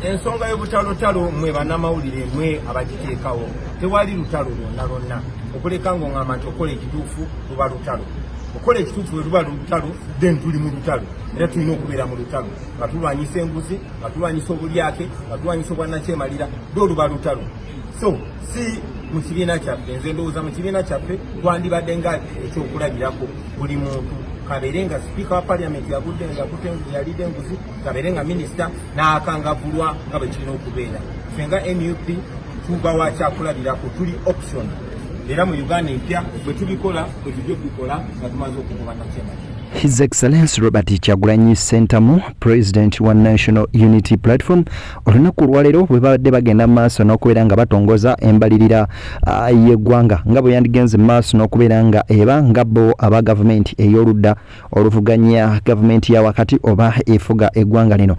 ensonga y'obutalotalo mwe bannamawulire mwe abagiteekawo tewali lutalo lwonna okuleka ng'oŋŋamba nti okola ekituufu luba lutalo okola ekituufu bwe luba lutalo then tuli mu lutalo era tulina okubeera mu lutalo nga tulwanyisa enguzi nga tulwanyisa obulyake nga tulwanyisa obwannakyemalira lwo luba lutalo so si mu kibiina kyaffe nze ndowooza mu kibiina kyaffe twandibadde nga ekyokulabirako buli muntu kabeere nga sipiika wa paliamenti yalidde enguzi kabeere nga minisita n'akangavulwa nga bwe kirina okubeera ffe nga NUP tuba wakyakulabirako tuli option era mu Uganda empya bwe tubikola bwe tujja okubikola nga tumaze okugoba nakyemalira. His Excellency Robert Kyagulanyi Ssentamu, President wa National Unity Platform, olunaku lwaleero bwe babadde bagenda maaso n'okubeera nga batongoza embalirira y'eggwanga nga bwe yandigenze maaso n'okubeera nga eba nga bo aba gavumenti ey'oludda oluvuganya gavumenti ya wakati oba efuga eggwanga lino.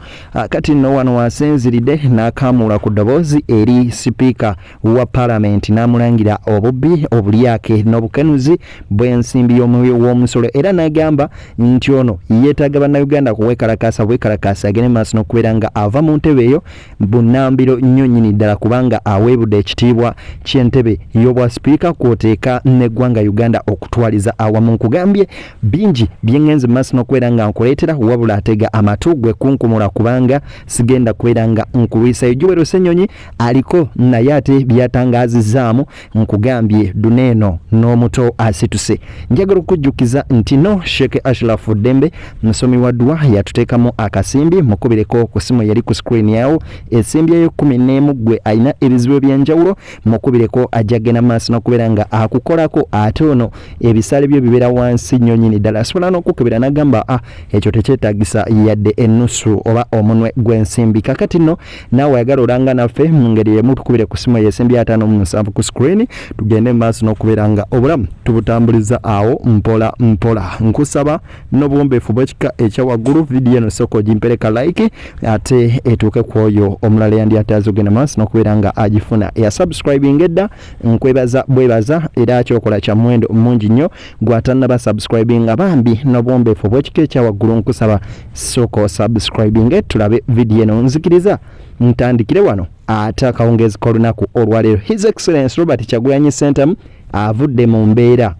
Kati nno wano wasinziridde n'akamuula ku ddoboozi eri sipiika wa paalamenti n'amulangira obubbi obulyake n'obukenuzi bw'ensimbi y'omusolo era n'agamba nti ono yeetaaga bannayuganda kuwekalakasa bwekalakasa agende maaso n'okubeera nga ava mu ntebe eyo bunnambiro nnyo nnyini ddala kubanga aweebudde ekitiibwa ky'entebe y'obwa sipiika kwoteeka n'eggwanga Uganda okutwaliza awamu. Nkugambye bingi byengenze maaso n'okubeera nga nkuleetera wabula atega amatu gwe kunkumula kubanga sigenda kubeera nga nkulwisayo. Jubero Ssenyonyi aliko naye ate byatangazizaamu nkugambye duneeno n'omuto asituse. Njagala okujjukiza nti no Sheikh Ashraf Dembe musomi wa dua yatuteekamu akasimbi mukubireko ku simu yali ku screen yawo esimbi eyo 14 gwe ayina ebizibu ebyenjawulo mukubireko ajagena maaso n'okubeera nga akukolako ate ono ebisale byo bibeera wansi nnyo nnyini ddala asobola n'okukebera n'agamba ekyo tekyetaagisa yadde ennusu oba omunwe gw'ensimbi. Kakati nno naawe ayagala olanga naffe mu ngeri emu tukubire ku simu y'ensimbi 57 ku screen tugende maaso n'okubeera nga obulamu tubutambuliza awo mpola mpola. Nkusaba n'obuwombeefu bw'ekika ekya waggulu vidiyo eno sooka ogimpereka like ate etuuke ku oyo omulala yandi ate azogenda maaso n'okubeera nga agifuna eya subscribing edda nkwebaza bwebaza era kyokola kya muwendo mungi nnyo gw'atannaba subscribing bambi n'obuwombeefu bw'ekika ekya waggulu nkusaba sooka subscribing tulabe vidiyo eno nzikiriza ntandikire wano ate akawungeezi k'olunaku olwaleero. His Excellency Robert Kyagulanyi Ssentamu avudde mu mbeera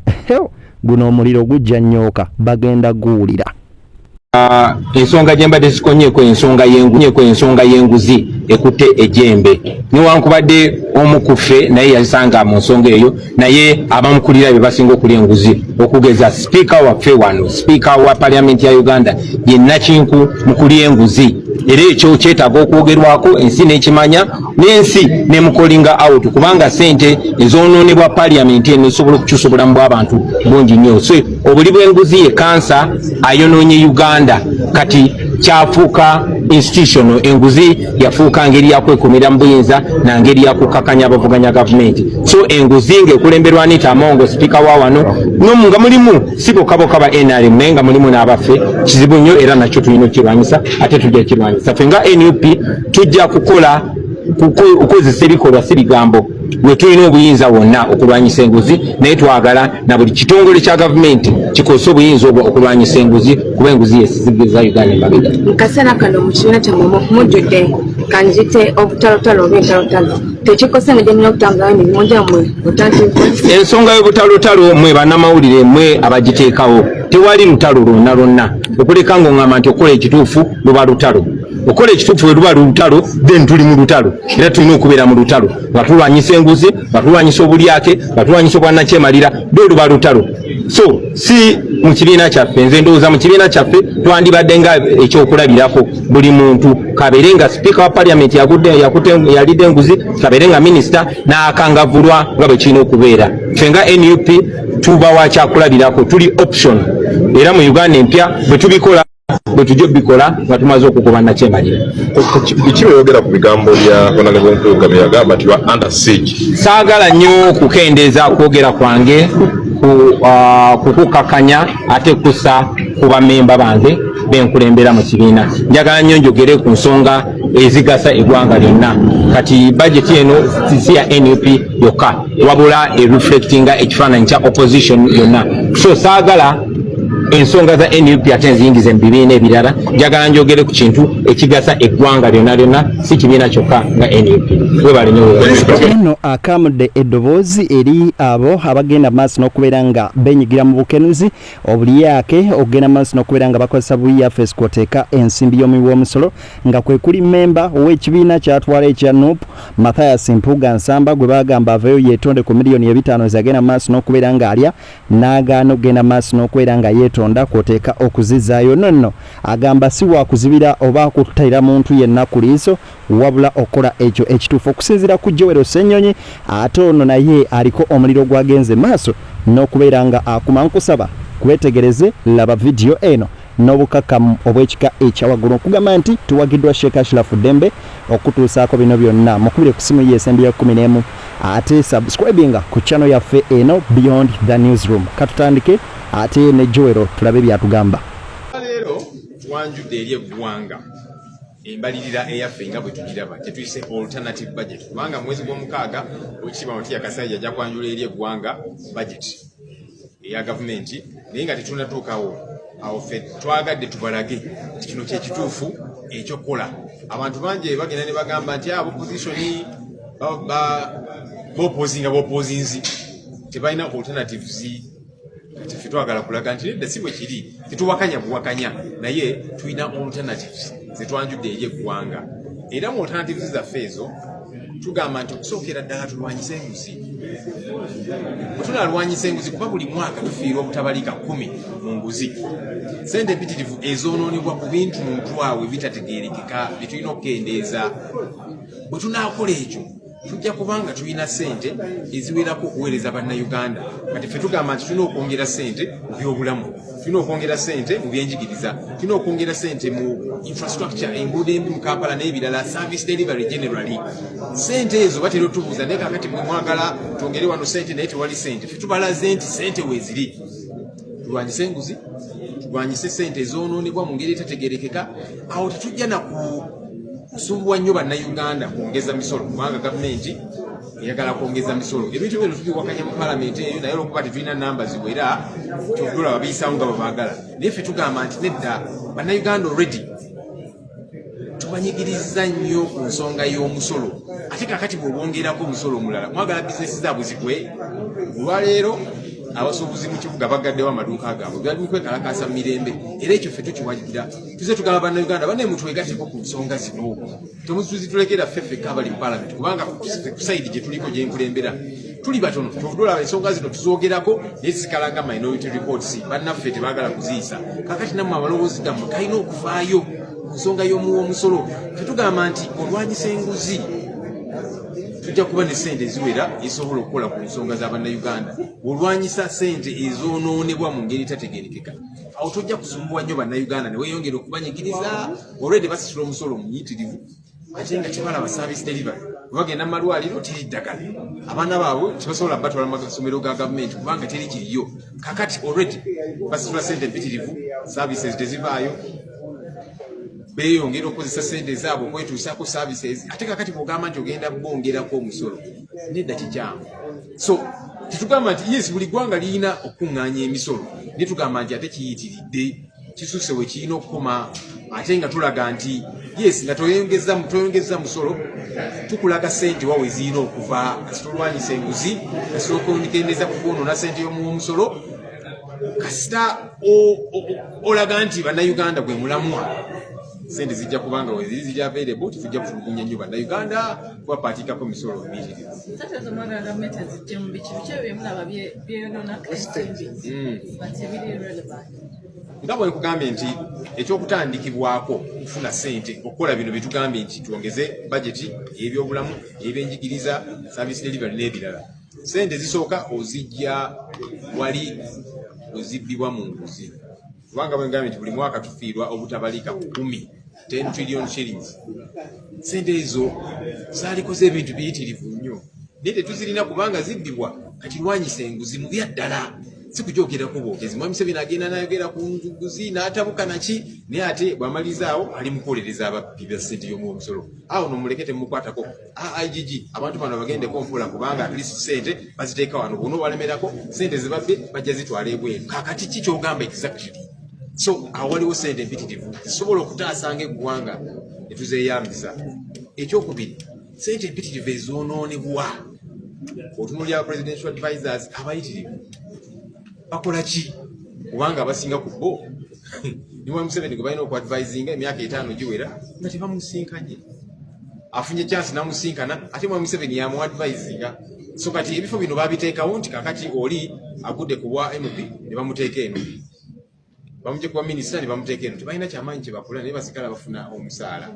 guno omuliro gujja nnyoka bagenda guwulira. Ensonga gyembadde zikonyeeko ensonga y'enguzi ekutte ejjembe newankubadde omu ku ffe naye yalisanga mu nsonga eyo naye abamukulira be basinga okulya enguzi okugeza sipiika waffe wano sipiika wa paliamenti ya Uganda ye Nakinku mu kulya enguzi era ekyo kyetaaga okwogerwako ensi n'ekimanya n'ensi nemukolinga out kubanga ssente ezoonoonebwa paliamenti eno esobola okukyusa obulamu bw'abantu bungi nnyo. So obuli bw'enguzi ye kansa ayonoonye Uganda kati kyafuuka institutional enguzi yafuuka ngeri yakwekumira mu buyinza na ngeri yakukakanya abavuganya gavumenti. So enguzi ng'ekulemberwa Anita Amongo sipiika wa wano nomu nga mulimu si bokaboka ba NRM naye nga mulimu n'abaffe kizibu nnyo era nakyo tulina okirwanyisa ate tujja kirwanyisa. Ffe nga NUP tujja kukola kukozesa ebikolwa si bigambo we tulina obuyinza wonna okulwanyisa enguzi naye twagala na buli kitongole kya gavumenti kikozesa obuyinza obwo okulwanyisa enguzi kuba enguzi yesizigiza Uganda emabega. Kasana kano mu kibiina kyammwe mujjudde kanjite obutalotalo oba entalotalo tekikose nga gyemulina okutambulawo emirimu gyammwe otandika. Ensonga y'obutalotalo mwe bannamawulire mwe abagiteekawo tewali lutalo lwonna okuleka ng'oŋŋamba nti okola ekituufu luba lutalo. Okola ekituufu bwe luba lutalo then tuli mu lutalo era tulina okubeera mu lutalo nga tulwanyisa enguzi nga tulwanyisa obulyake nga tulwanyisa obwannakyemalira lwe luba lutalo. So si mu kibiina kyaffe nze ndowooza mu kibiina kyaffe twandibadde nga ekyokulabirako buli muntu kabeere nga sipiika wa paliamenti yalidde enguzi kabeere nga minisita n'akangavulwa nga bwe kirina okubeera. Ffe nga NUP tuba wakyakulabirako tuli option era mu Uganda empya bwe tubikola bwe tujja bikola nga tumaze okugoba nakyemalira. Biki byogera ku bigambo bya Honorable Nkuuka bye yagamba nti wa under siege? Saagala nnyo kukendeeza kwogera kwange kukukakanya ate kusa ku bamemba bange benkulembera mu kibiina. Njagala nnyo njogere ku nsonga ezigasa eggwanga lyonna. Kati budget eno si ya NUP yokka wabula reflectinga ekifaananyi kya opposition yonna. So saagala ensonga za NUP ate nziyingize mu bibiina ebirala njagala njogere ku kintu ekigasa eggwanga lyonna lyonna si kibiina kyokka nga NUP eno akamudde eddoboozi eri abo abagenda maaso n'okubeera nga benyigira mu bukenuzi obuliyake okugenda maaso n'okubeera nga bakozesa buyafesi kwoteeka ensimbi y'omuw'omusolo nga kwe kuli memba w'ekibiina kyatwala ekya NUP Mathias Mpuga Nsamba gwe bagamba aveyo yeetonde ku miliyoni 5 ezagenda maaso n'okubeera nga alya n'agaana okugenda maaso n'okubeera nga yeetonda kwoteeka okuzizaayo nonno agamba si wakuzibira oba kutayira muntu yenna ku liiso wabula okola ekyo ekituufu okusinziira ku Joel Ssenyonyi ate ono naye aliko omuliro gwagenze maaso n'okubeera nga akuma nkusaba kwetegereze laba vidiyo eno n'obukakamu obw'ekika ekyawaggulu okugamba nti tuwagiddwa Sheikh Ashraf Dembe okutuusaako bino byonna mukubire ku simu y'esembi ya 11 ate subscribinga ku channel yaffe eno Beyond the Newsroom katutandike ate ne Joel tulabe byatugamba leero twanjudde eri eggwanga embalirira eyaffe nga bwe tugiraba tetuyise alternative budget kubanga mwezi gw'omukaaga okiba mati yakasajja ajja kwanjula eri eggwanga budget eya gavumenti naye nga tetunatuukawo awo ffe twagadde tubalage kino kyekituufu ekyokukola abantu bangi bagenda ne bagamba nti oppositioni bopozinzi tebalina alternatives ffe twagala kulaga nti nedda si bwe kiri tetuwakanya buwakanya naye tulina alternatives zetwanjudde eri eggwanga era mu alternatives zaffe ezo tugamba nti okusookera ddala tulwanyisa enguzi bwe tunalwanyisa enguzi kuba buli mwaka tufiirwa obutabalika 10 mu nguzi sente empitirivu ezoonoonebwa ku bintu mu ntwawe bitategeerekeka bye tulina okukendeeza bwe tunaakola ekyo tujja kubanga tulina sente eziwerako okuweereza bannayuganda kati ffe tugamba nti tulina okwongera sente mu byobulamu tulina okwongera sente mu byenjigiriza tulina okwongera sente mu infrastructure enguudo embi mu Kampala n'ebirala service delivery generally sente ezo batera otubuuza naye kakati mwe mwagala twongere wano sente naye tewali sente ffe tubalaze nti sente weeziri tulwanyise enguzi tulwanyise sente ezoonoonebwa mu ngeri etategeerekeka awo tetujja kusumbuwa nnyo bannayuganda kwongeza misolo kubanga gavumenti eyagala kwongeza misolo ebintu bino tubiwakanya mu palamenti eyo naye olwokuba tetulina namba ziwera todula babiyisaawo nga babaagala naye ffe tugamba nti nedda bannayuganda already tubanyigiriza nnyo ku nsonga y'omusolo ate kakati bw'obwongerako omusolo omulala mwagala bizinesi zaabwe zigwe olwaleero abasuubuzi mu kibuga bagaddewo amaduuka gaabwe bali mu kwekalakaasa mu mirembe era ekyo ffe tukiwagira tuze tugamba bannayuganda banne mutwegatteko ku nsonga zino temuzitulekera ffeffekka abali mu palamenti kubanga ku sayidi gye tuliko gye nkulembera tuli batono todolaba ensonga zino tuzoogerako naye zikalanga minority reports bannaffe tebaagala kuziyisa kakati nammwe amaloboozi gammwe kalina okuvaayo ku nsonga y'omusolo ffe tugamba nti olwanyisa enguzi tujja kuba ne sente eziwera ezisobola okukola ku nsonga z'abannayuganda olwanyisa sente ezoonoonebwa mu ngeri etategeerekeka awo tojja kusumbuwa nnyo bannayuganda ne weeyongera okubanyigiriza olwedde basasula omusolo omuyitirivu ate nga tebalaba service delivery bagenda mu malwaliro teri ddagala abaana baabwe tebasobola batwala mu masomero ga gavumenti kubanga teri kiriyo kakati already basasula sente empitirivu services tezivaayo beeyongera okukozesa sente zaabwe okwetuusaako services ate kakati bw'ogamba nti ogenda bongerako omusolo nedda kikyamu so tetugamba nti yes buli ggwanga lirina okuŋŋaanya emisolo naye tugamba nti ate kiyitiridde kisusse we kirina okukoma ate nga tulaga nti yes nga toyongeza musolo tukulaga sente wawe zirina okuva kasitolwanyisa enguzi kasitokonikendeeza kubonoona sente y'omusolo kasita olaga nti bannayuganda gwe mulamwa sente zijja kubanga weziri zijja available tuzijja kutulugunya nnyo bannayuganda kubapaatiikako misolo ebiyitirivu nga bwe nkugambye nti ekyokutandikibwako okufuna sente okukola bino bye tugambye nti twongeze bajeti y'ebyobulamu y'ebyenjigiriza service delivery n'ebirala sente zisooka ozijja wali ozibbibwa mu nguzi kubanga bwe ngambye nti buli mwaka tufiirwa obutabalika 10 trillion shillings sente ezo zaalikoze ebintu biyitirivu nnyo naye tetuzirina kubanga zibbibwa kati lwanyisa enguzi mu byaddala si kujogerako bwogezi mwami Museveni agenda n'ayogera ku nguzi n'atabuka naki naye ate bw'amalizaawo ali mu kwolereza ababbi ba ssente y'omusolo awo nomuleke temukwatako IGG abantu bano bagendeko mpola kubanga at least sente baziteeka wano bona obalemerako sente zibabbe bajja zitwala ebweru kakati ki kyogamba exactly so awaliwo sente empitirivu zisobola okutaasanga eggwanga ne tuzeeyambisa. Ekyokubiri, sente empitirivu ezoonoonebwa. Otunuulira presidential advisors abayitirivu bakola ki? Kubanga abasinga ku bo ni wa Museveni gwe balina okuadvisinga emyaka 5 giwera nga tebamusinkanye. Afunye chance namusinkana ate mwa Museveni yamuadvisinga. So kati ebifo bino babiteekawo nti kakati oli agudde ku bwa MP ne bamuteeka eno. Bamuje kuba minisita ne bamuteeka eno. Tebalina kyamaanyi kye bakola naye basigala bafuna omusaala.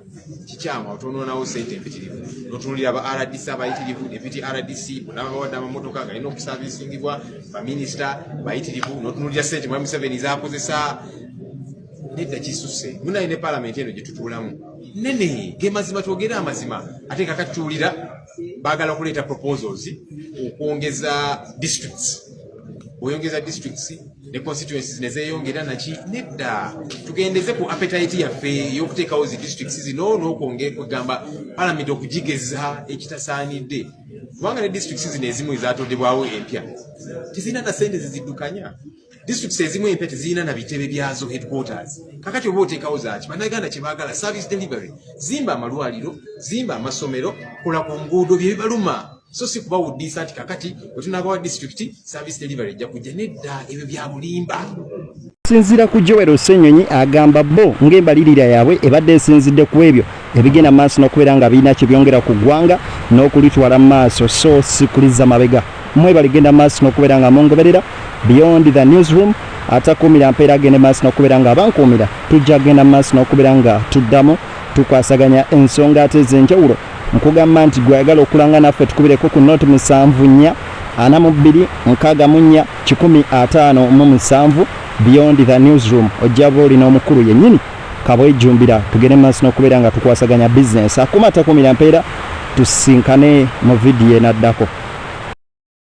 Kikyama otonoonawo sente empitirivu. N'otunuulira aba RDC abayitirivu, deputy RDC, n'abawadde amamotoka galina okusaabisingibwa, baminisita bayitirivu, n'otunuulira sente mwa Museveni zaakozesa. Nedda kisuse. Munayi ne parliament eno gye tutuulamu. Nene, ge mazima twogera amazima. Ate kakati tuwulira baagala okuleeta proposals okwongeza districts. Oyongeza districts ne constituencies ne zeeyongera naki nedda. Tugendeze ku appetite yaffe y'okuteekawo zi districts zino n'okwongera kugamba parliament okugigeza ekitasaanidde. Kubanga ne districts zino ezimu ezaatondebwawo empya tezirina na sente ziziddukanya. Districts ezimu empya tezirina na bitebe byazo headquarters. Kakati oba oteekawo zaaki bannayuganda kye baagala service delivery. Zimba amalwaliro, zimba amasomero, kola ku nguudo bye bibaluma. So si kubawuddisa nti kakati wetunagawa district service delivery ejja kujja nedda ebyo bya bulimba. Sinzira ku Joel Osenyonyi agamba bo ng'embalirira yaabwe ebadde esinzidde ku ebyo ebigenda maaso n'okubeera nga birina kye byongera ku ggwanga n'okulitwala maaso so si kuliza mabega. Mwe baligenda maaso n'okubeera nga mungoberera beyond the newsroom atakuumira mpeera agende maaso n'okubeera nga abankuumira tujja genda maaso n'okubeera nga tuddamu tukwasaganya ensonga ate ez'enjawulo. Nkugamba nti gwayagala okulanga naffe tukubireko ku noti 7 4 2 6 157 beyond the newsroom ojjaba olina omukulu yennyini kabwejumbira tugende maaso n'okubeera nga tukwasaganya business akumata kumira mpeera tusinkane mu vidiyo enaddako.